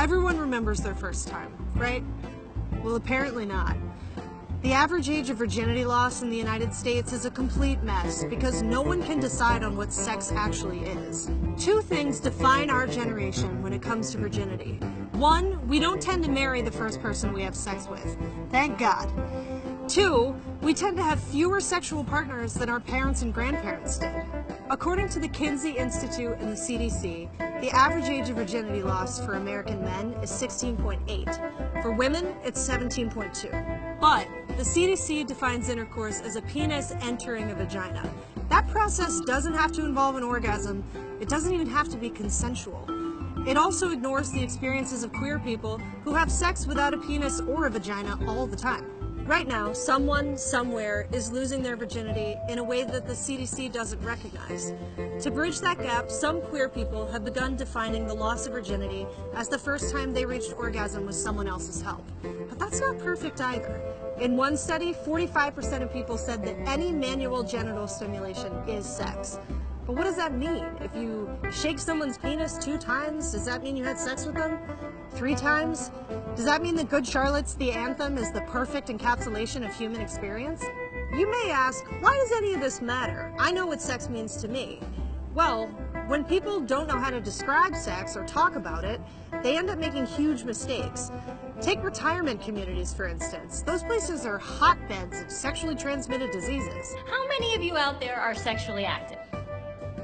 Everyone remembers their first time, right? Well, apparently not. The average age of virginity loss in the United States is a complete mess because no one can decide on what sex actually is. Two things define our generation when it comes to virginity. One, we don't tend to marry the first person we have sex with. Thank God. Two, we tend to have fewer sexual partners than our parents and grandparents did. According to the Kinsey Institute and the CDC, the average age of virginity loss for American men is 16.8. For women, it's 17.2. But the CDC defines intercourse as a penis entering a vagina. That process doesn't have to involve an orgasm. It doesn't even have to be consensual. It also ignores the experiences of queer people who have sex without a penis or a vagina all the time. Right now, someone, somewhere, is losing their virginity in a way that the CDC doesn't recognize. To bridge that gap, some queer people have begun defining the loss of virginity as the first time they reached orgasm with someone else's help. But that's not perfect either. In one study, 45% of people said that any manual genital stimulation is sex. But what does that mean? If you shake someone's penis 2 times, does that mean you had sex with them? 3 times? Does that mean that Good Charlotte's The Anthem is the perfect encapsulation of human experience? You may ask, why does any of this matter? I know what sex means to me. Well, when people don't know how to describe sex or talk about it, they end up making huge mistakes. Take retirement communities, for instance. Those places are hotbeds of sexually transmitted diseases. How many of you out there are sexually active?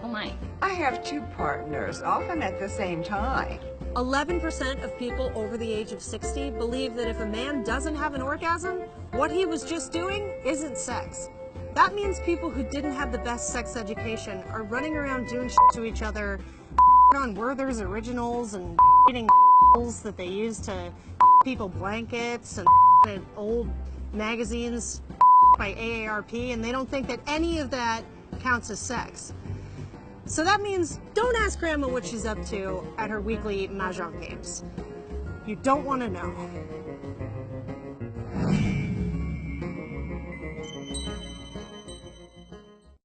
Oh my. I have 2 partners, often at the same time. 11% of people over the age of 60 believe that if a man doesn't have an orgasm, what he was just doing isn't sex. That means people who didn't have the best sex education are running around doing shit to each other on Werther's Originals and eating that they use to people blankets and in old magazines by AARP, and they don't think that any of that counts as sex. So that means don't ask Grandma what she's up to at her weekly mahjong games. You don't want to know.